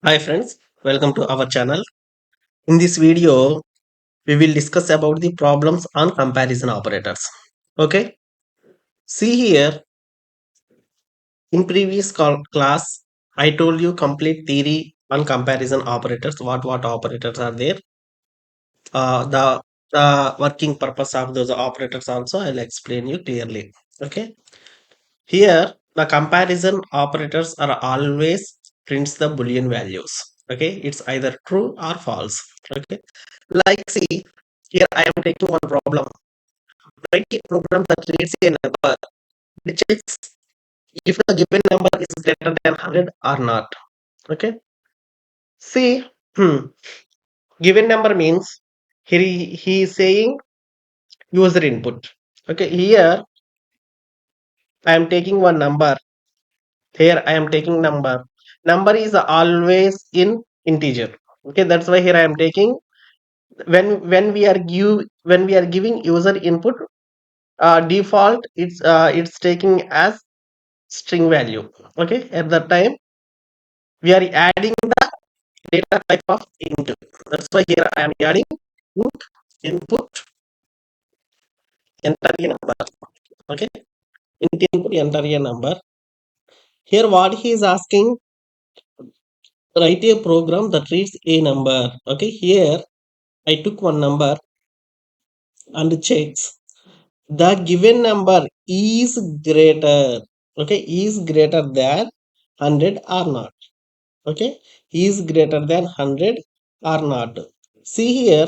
Hi friends, welcome to our channel. In this video, we will discuss about the problems on comparison operators. Okay, see here in previous class, I told you complete theory on comparison operators. What operators are there? The working purpose of those operators also I'll explain you clearly. Okay, here the comparison operators are always prints the boolean values. Okay, it's either true or false. Okay, like see here I am taking one problem. Write a program that reads a number which checks if the given number is greater than 100 or not. Okay, see, given number means here he is saying user input. Okay, here I am taking one number. Here I am taking number is always in integer. Okay, that's why here I am taking when we are giving user input, default it's taking as string value. Okay, at that time we are adding the data type of int. That's why here I am adding int input enter a number. Okay, int input enter a number. Here what he is asking, write a program that reads a number. Okay, here I took one number and checks the given number is greater. Okay, is greater than 100 or not. Okay, is greater than 100 or not. See here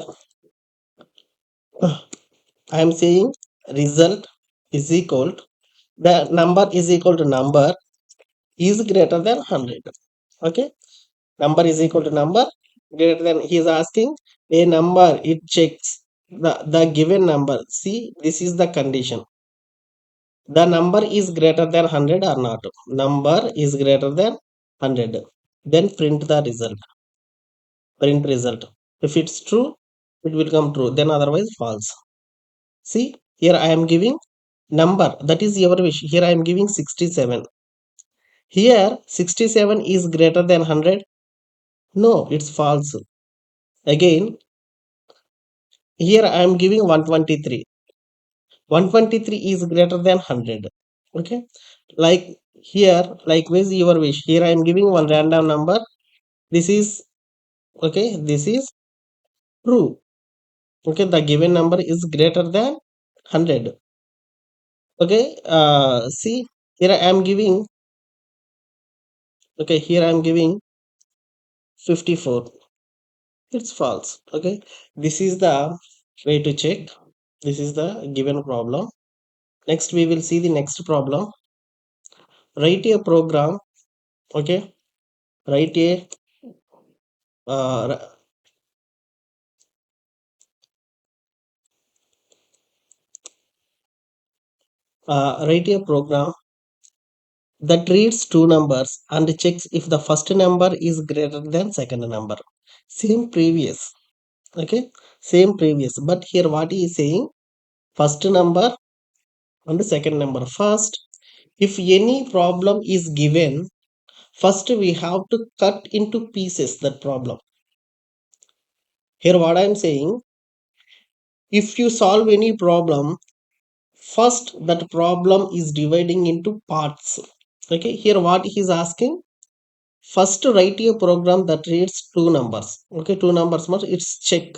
I am saying result is equal to the number is equal to number is greater than 100. Okay, number is equal to number greater than, he is asking a number, it checks the given number. See, this is the condition, the number is greater than 100 or not. Number is greater than 100, then print the result. Print result, if it's true it will come true, then otherwise false. See, here I am giving number, that is your wish. Here I am giving 67. Here 67 is greater than 100. No, it's false. Again, here I am giving 123. 123 is greater than 100. Okay, like here likewise your wish. Here I am giving one random number. This is okay. This is true. Okay, the given number is greater than 100. Okay, see, here I am giving, okay, here I am giving 54. It's false. Okay, this is the way to check. This is the given problem. Next we will see the next problem. Write a program. Okay, write a uh, write a program that reads two numbers and checks if the first number is greater than second number. Same previous. Okay, same previous, but here what he is saying, first number and second number. First, if any problem is given, first we have to cut into pieces that problem. Here what I am saying, if you solve any problem, first that problem is dividing into parts. Okay, here what he is asking, first write a program that reads two numbers. Okay, two numbers must, it's check.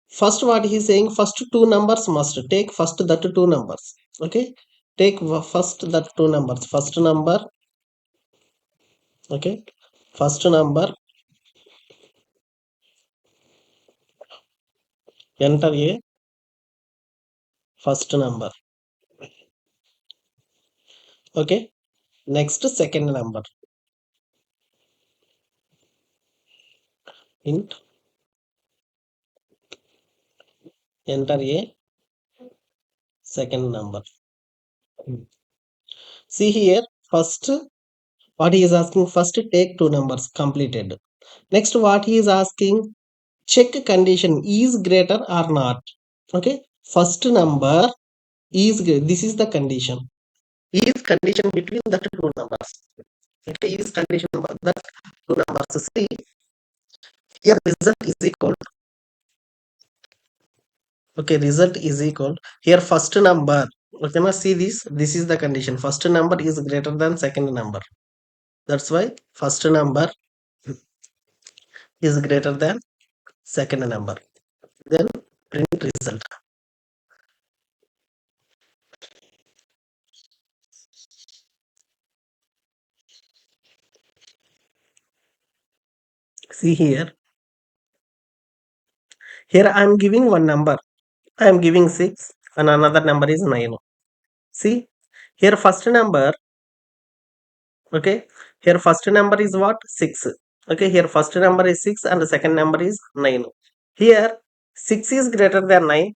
First what he is saying, first two numbers must take first that two numbers. Okay, take first that two numbers, first number. Okay, first number, enter a first number. Okay, next second number, int enter a second number. See here, first what he is asking, first take two numbers, completed. Next what he is asking, check condition is greater or not. Okay, first number is this is the condition, is condition between the two numbers. Okay, is condition number that two numbers. See here result is equal. Okay, result is equal. Here first number. Okay, now see this. This is the condition. First number is greater than second number. That's why first number is greater than second number. Then print result. See here. Here I am giving one number. I am giving 6 and another number is 9. See here first number. Okay, here first number is what? 6. Okay, here first number is 6 and the second number is 9. Here 6 is greater than 9.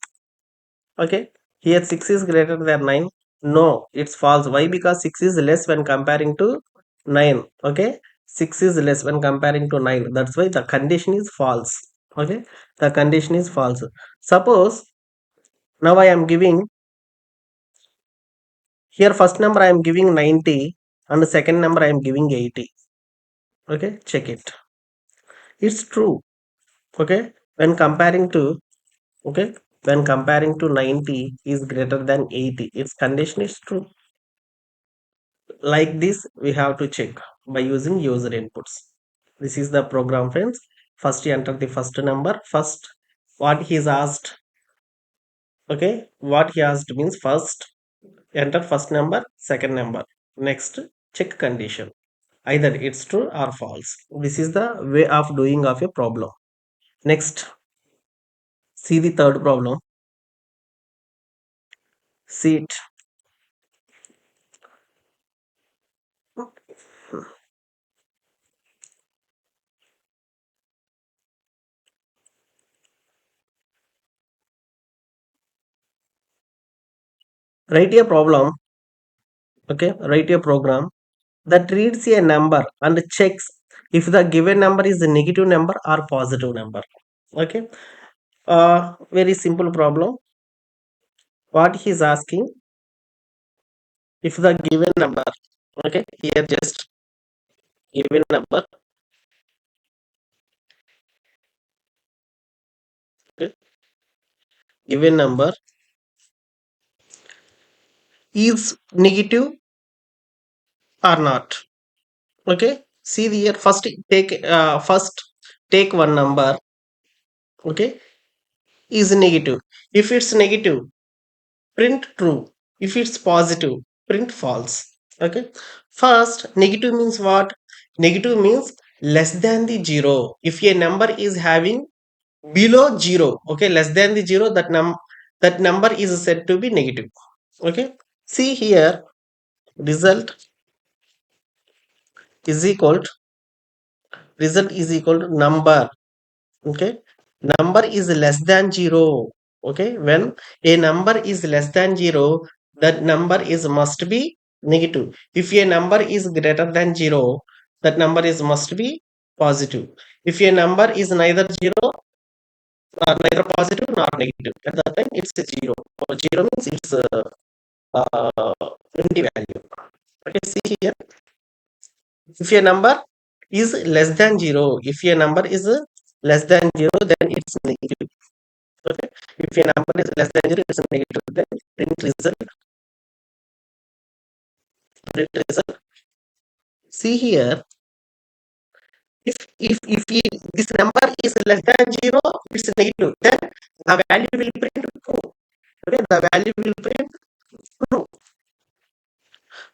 Okay, here 6 is greater than 9. No, it's false. Why? Because 6 is less when comparing to 9. Okay, 6 is less when comparing to 9. That's why the condition is false. Okay, the condition is false. Suppose now I am giving here first number I am giving 90 and the second number I am giving 80. Okay, check it. It's true. Okay, when comparing to, okay, when comparing to 90 is greater than 80, its condition is true. Like this we have to check by using user inputs. This is the program, friends. First you enter the first number. First what he is asked. Okay, what he asked means first enter first number, second number. Next check condition, either it's true or false. This is the way of doing of a problem. Next, see the third problem. See it. Write a problem. Okay, write a program that reads a number and checks if the given number is a negative number or positive number. Okay, very simple problem. What he's asking, if the given number, okay, here just given number, okay, given number is negative or not. Okay, see the here first take one number. Okay, is negative. If it's negative, print true. If it's positive, print false. Okay, first negative means what? Negative means less than the zero. If a number is having below zero, okay, less than the zero, that number is said to be negative. Okay, see here result is equal to, result is equal to number. Okay, number is less than 0. Okay, when a number is less than 0, that number is must be negative. If a number is greater than 0, that number is must be positive. If a number is neither 0 or neither positive nor negative, at that time it's a 0. 0 means it's empty value. Okay, see here, if a number is less than 0, if a number is less than 0, then it's negative. Okay, if a number is less than 0, it's negative. Then print result. Print result. See here, if this number is less than 0, it's negative. Then the value will print true. Okay, the value will print true.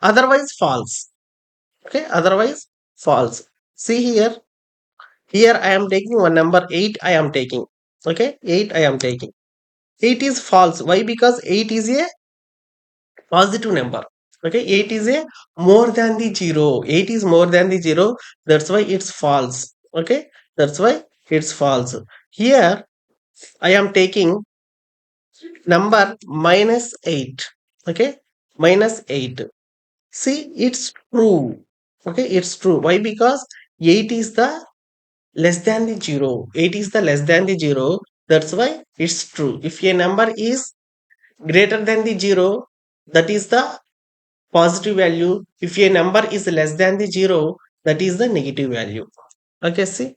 Otherwise false. Okay, otherwise false. See here, here I am taking one number 8. I am taking. Okay, 8 I am taking. 8 is false. Why? Because 8 is a positive number. Okay, 8 is a more than the 0. 8 is more than the 0. That's why it's false. Okay, that's why it's false. Here I am taking number minus 8. Okay, minus 8. See, it's true. Okay, it's true. Why? Because 8 is the less than the 0. 8 is the less than the 0. That's why it's true. If a number is greater than the 0, that is the positive value. If a number is less than the 0, that is the negative value. Okay, see.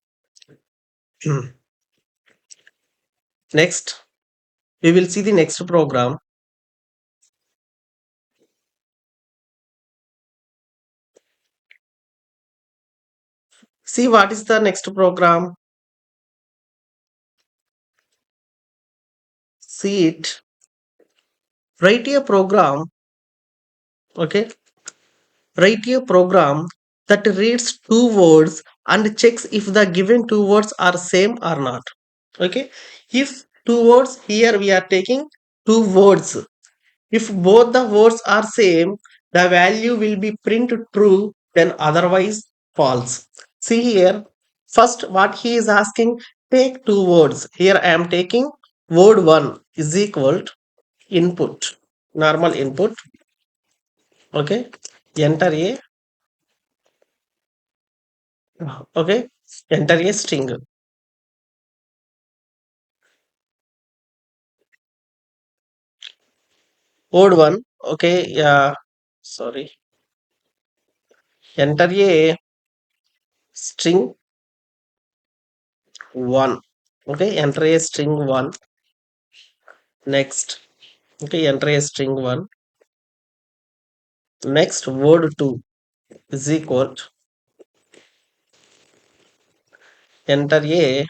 Next, we will see the next program. See what is the next program. See it. Write a program. Okay, write a program that reads two words and checks if the given two words are same or not. Okay, if two words, here we are taking two words. If both the words are same, the value will be print true, then otherwise false. See here, first what he is asking, take two words. Here I am taking word 1 is equal to input, normal input. Okay, enter a, okay, enter a string. Word 1, okay, yeah, sorry, enter a string 1. Okay, enter a string 1. Next, okay, enter a string 1. Next, word 2 is equal to, enter a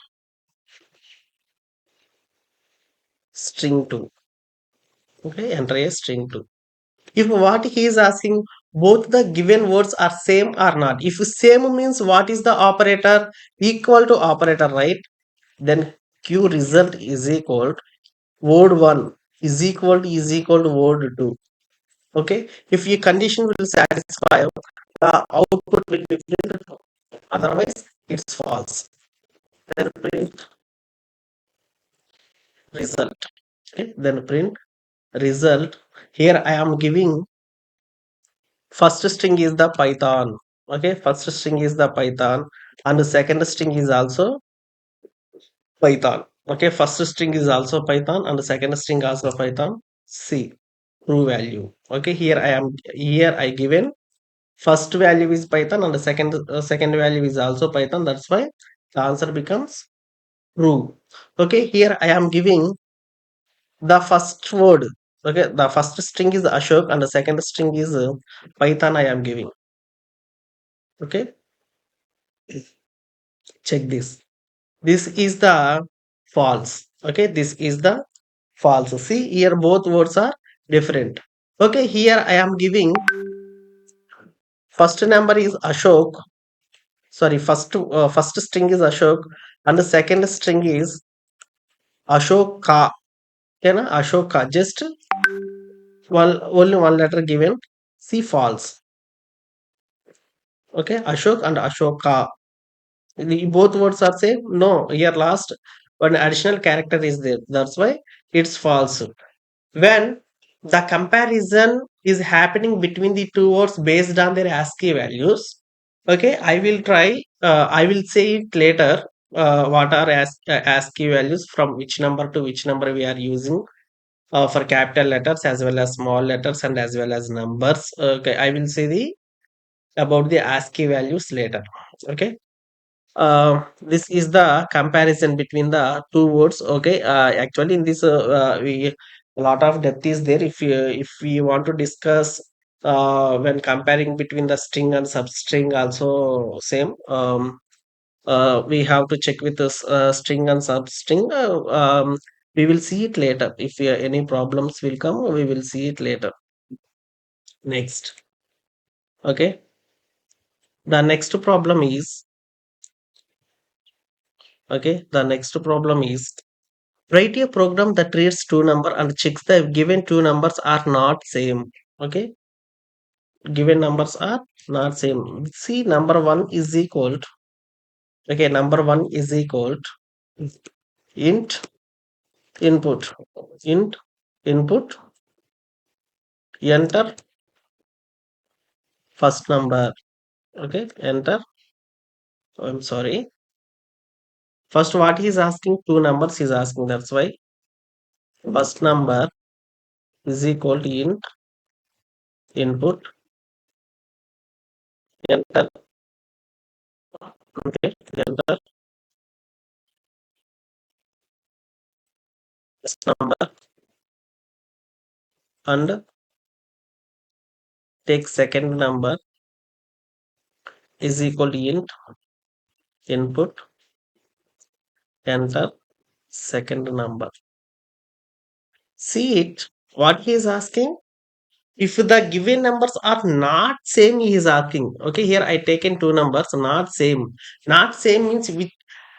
string 2. Okay, enter a string 2. If what he is asking, both the given words are same or not. If same means what is the operator? Equal to operator, right? Then q result is equal to word 1 is equal to word 2. Okay, if your condition will satisfy, the output will be printed, otherwise it's false. Then print result. Okay, then print result. Here I am giving first string is the python. Okay, first string is the python and the second string is also python. Okay, first string is also python and the second string also python. C, true value. Okay, here I am, here I given first value is python and the second value is also python. That's why the answer becomes true. Okay, here I am giving the first word. Okay, the first string is Ashok and the second string is Python I am giving. Okay, check this. This is the false. Okay, this is the false. See here both words are different. Okay, here I am giving first number is Ashok. Sorry, first string is Ashok and the second string is Ashoka. Okay, na? Ashoka. Just one, only one letter given. See false. Okay, Ashok and Ashoka. Both words are same. No, here last one additional character is there. That's why it's false. When the comparison is happening between the two words based on their ASCII values, okay, I will try. I will say it later. What are ASCII values from which number to which number we are using for capital letters as well as small letters and as well as numbers. Okay, I will say the about the ASCII values later. Okay, this is the comparison between the two words. Okay, actually in this we a lot of depth is there. If we want to discuss when comparing between the string and substring also same, we have to check with this string and substring. We will see it later. If any problems will come, we will see it later. Next, okay, the next problem is, okay, the next problem is, write a program that reads two number and checks the given two numbers are not same. Okay, given numbers are not same. See, number one is equal to, okay, number one is equal to int input, int input, enter first number. Okay, enter. I'm sorry. First, what he is asking, two numbers is asking. That's why first number is equal to int input. enter. Okay, enter this number and take second number is equal to int input, enter second number. See it, what he is asking. If the given numbers are not same, he is asking. Okay, here I taken two numbers, not same. Not same means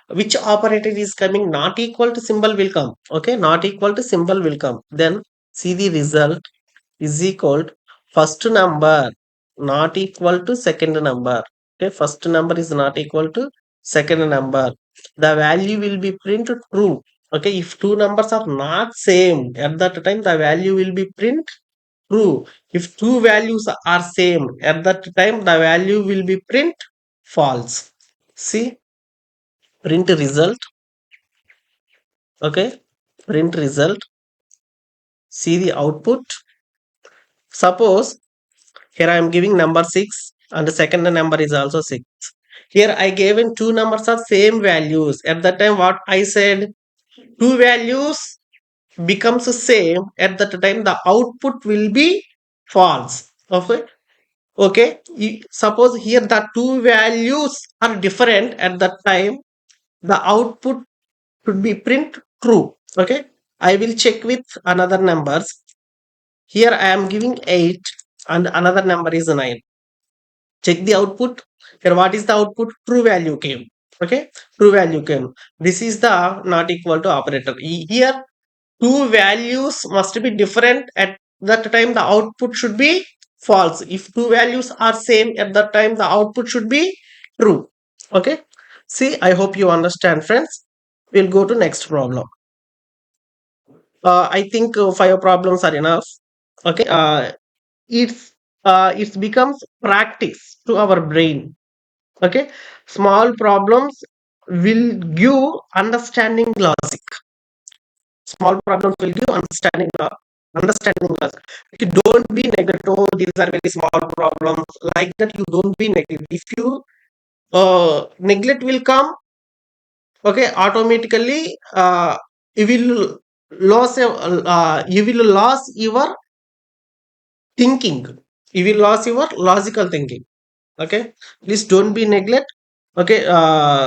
which operator is coming, not equal to symbol will come. Okay, not equal to symbol will come. Then see the result is equal to first number not equal to second number. Okay, first number is not equal to second number. The value will be printed true. Okay, if two numbers are not same, at that time the value will be print true. If two values are same, at that time the value will be print false. See, print result. Okay, print result. See the output. Suppose here I am giving number 6 and the second number is also 6. Here I given two numbers are same values. At that time what I said, two values becomes the same. At that time the output will be false. Okay. Okay. Suppose here the two values are different, at that time the output should be print true. Okay. I will check with another numbers. Here I am giving 8 and another number is 9. Check the output. Here what is the output? True value came. Okay, true value came. This is the not equal to operator. Here two values must be different. At that time the output should be false. If two values are same, at that time the output should be true. Okay, see, I hope you understand, friends. We'll go to next problem. I think five problems are enough. Okay, it becomes practice to our brain. Okay, small problems will give understanding logic. Small problems will give understanding logic. You don't be negative. Oh, these are very small problems, like that. You don't be negative. If you neglect will come, okay, automatically you will you will lose your thinking. You will lose your logical thinking. Okay, please don't be neglect. Okay,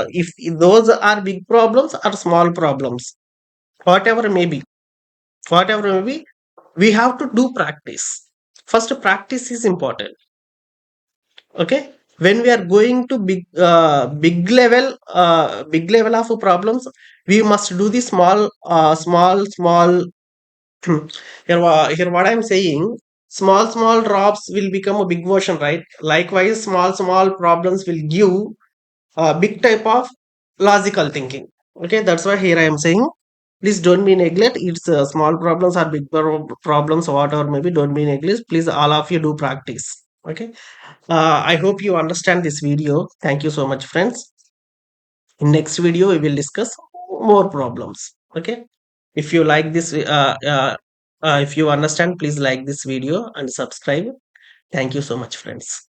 if those are big problems or small problems, whatever may be, whatever may be, we have to do practice. First, practice is important. Okay, when we are going to big level of problems, we must do the small. Here what I'm saying, small drops will become a big ocean, right? Likewise, small problems will give a big type of logical thinking. Okay, that's why here I am saying, please don't be neglect. It's small problems or big problems, whatever maybe, don't be neglect. Please, all of you do practice. Okay, I hope you understand this video. Thank you so much, friends. In next video we will discuss more problems. Okay, if you like this if you understand, please like this video and subscribe. Thank you so much, friends.